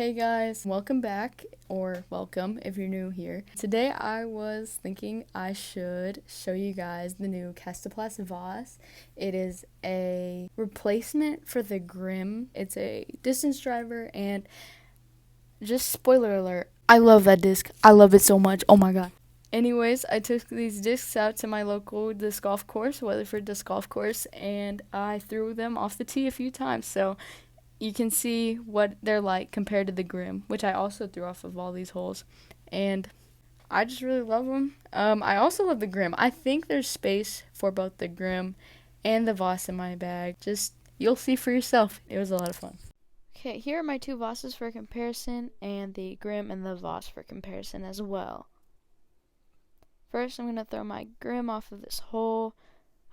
Hey guys, welcome back, or welcome if you're new here. Today I was thinking I should show you guys the new Kastaplast Vass. It is a replacement for the Grym. It's a distance driver, and just spoiler alert, I love that disc. I love it so much. Oh my god. Anyways, I took these discs out to my local disc golf course, Weatherford Disc Golf Course, and I threw them off the tee a few times. So you can see what they're like compared to the Grym, which I also threw off of all these holes. And I just really love them. I also love the Grym. I think there's space for both the Grym and the Voss in my bag. Just, you'll see for yourself. It was a lot of fun. Okay, here are my two Vosses for comparison, and the Grym and the Voss for comparison as well. First, I'm going to throw my Grym off of this hole.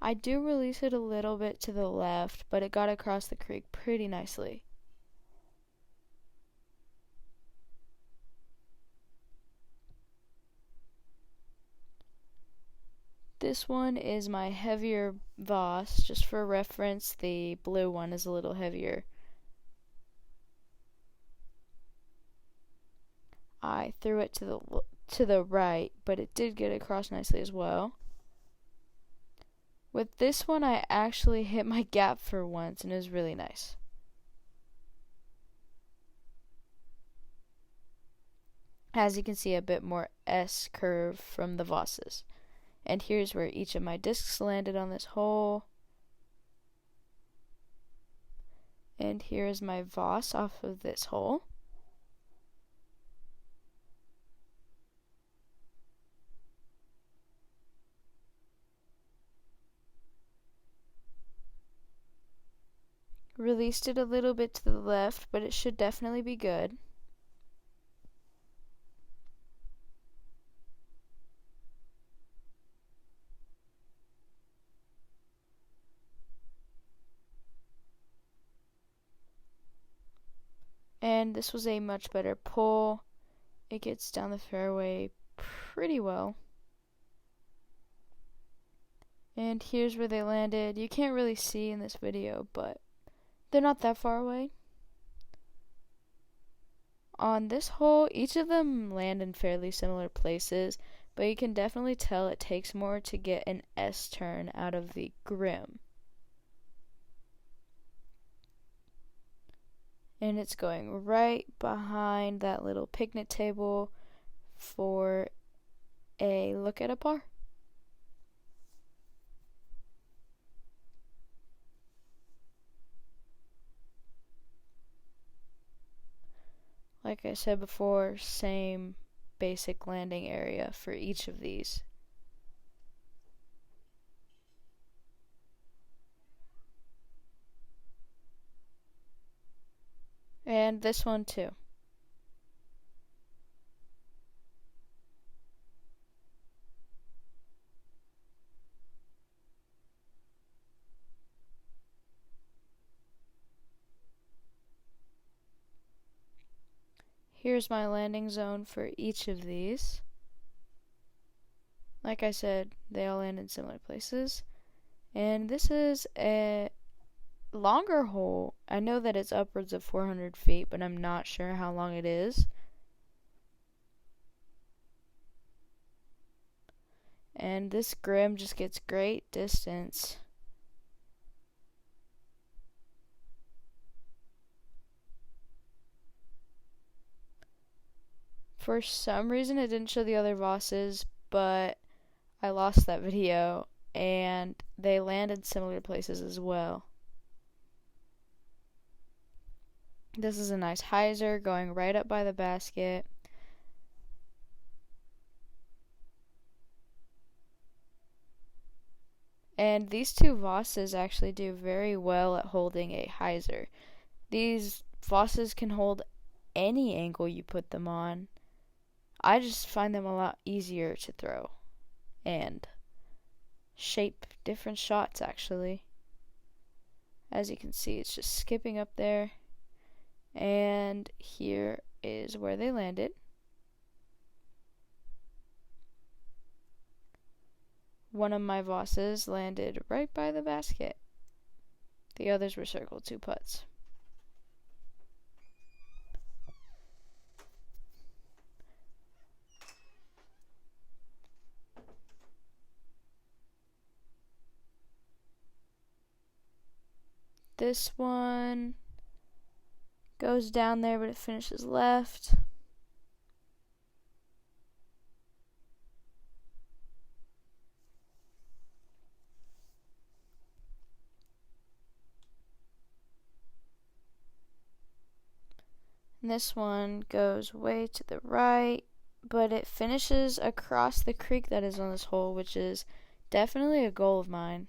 I do release it a little bit to the left, but it got across the creek pretty nicely. This one is my heavier Voss. Just for reference, the blue one is a little heavier. I threw it to the right, but it did get across nicely as well. With this one, I actually hit my gap for once, and it was really nice. As you can see, a bit more S curve from the Vosses. And here's where each of my discs landed on this hole. And here is my Voss off of this hole. Released it a little bit to the left, but it should definitely be good. And this was a much better pull. It gets down the fairway pretty well. And here's where they landed. You can't really see in this video, but they're not that far away. On this hole, each of them land in fairly similar places, but you can definitely tell it takes more to get an S turn out of the Grym. And it's going right behind that little picnic table for a look at a par. Like I said before, same basic landing area for each of these. And this one too. Here's my landing zone for each of these. Like I said, they all land in similar places. And this is a longer hole. I know that it's upwards of 400 feet, but I'm not sure how long it is. And this Grym just gets great distance. For some reason, it didn't show the other Vosses, but I lost that video, and they land in similar places as well. This is a nice hyzer going right up by the basket. And these two Vosses actually do very well at holding a hyzer. These Vosses can hold any angle you put them on. I just find them a lot easier to throw and shape different shots, actually. As you can see, it's just skipping up there. And here is where they landed. One of my Vosses landed right by the basket. The others were circled 2 putts. This one goes down there, but it finishes left. And this one goes way to the right, but it finishes across the creek that is on this hole, which is definitely a goal of mine.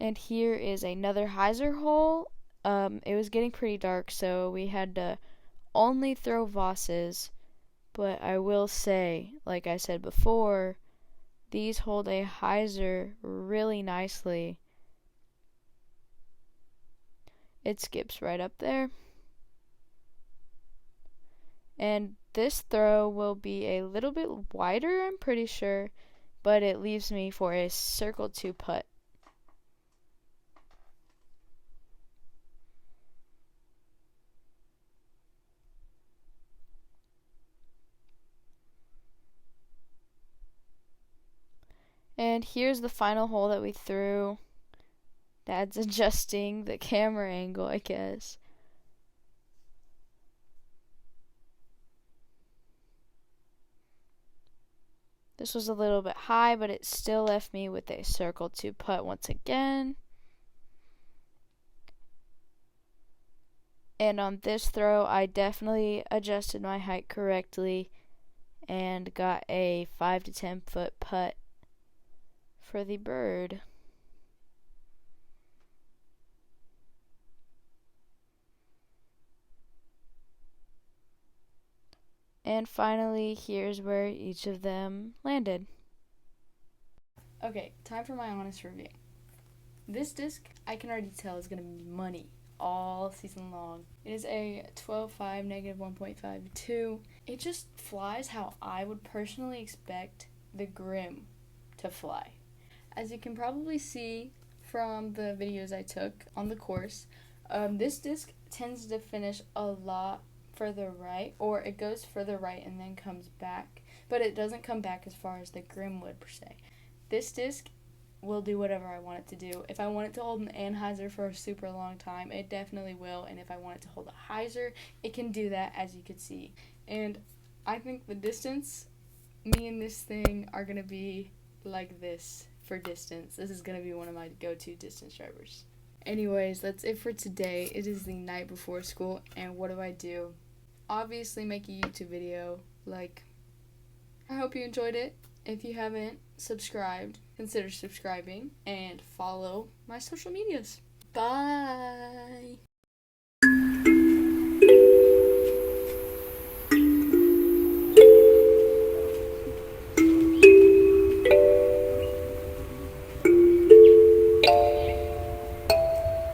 And here is another hyzer hole. It was getting pretty dark, so we had to only throw Vasses, but I will say, like I said before, these hold a hyzer really nicely. It skips right up there. And this throw will be a little bit wider, I'm pretty sure, but it leaves me for a circle 2 putt. And here's the final hole that we threw. Dad's adjusting the camera angle, I guess. This was a little bit high, but it still left me with a circle 2 putt once again. And on this throw, I definitely adjusted my height correctly and got a 5 to 10 foot putt for the bird. And finally, here's where each of them landed. Okay, time for my honest review. This disc, I can already tell, is going to be money all season long. It is a 12.5, negative 1.52. It just flies how I would personally expect the Grym to fly. As you can probably see from the videos I took on the course, this disc tends to finish a lot further right, or it goes further right and then comes back, but it doesn't come back as far as the Grym would per se. This disc will do whatever I want it to do. If I want it to hold an anhyzer for a super long time, it definitely will, and if I want it to hold a hyzer, it can do that, as you could see. And I think the distance, me and this thing are going to be like this for distance. This is going to be one of my go-to distance drivers. Anyways, that's it for today. It is the night before school, and what do? Obviously make a YouTube video. I hope you enjoyed it. If you haven't subscribed, consider subscribing and follow my social medias. Bye!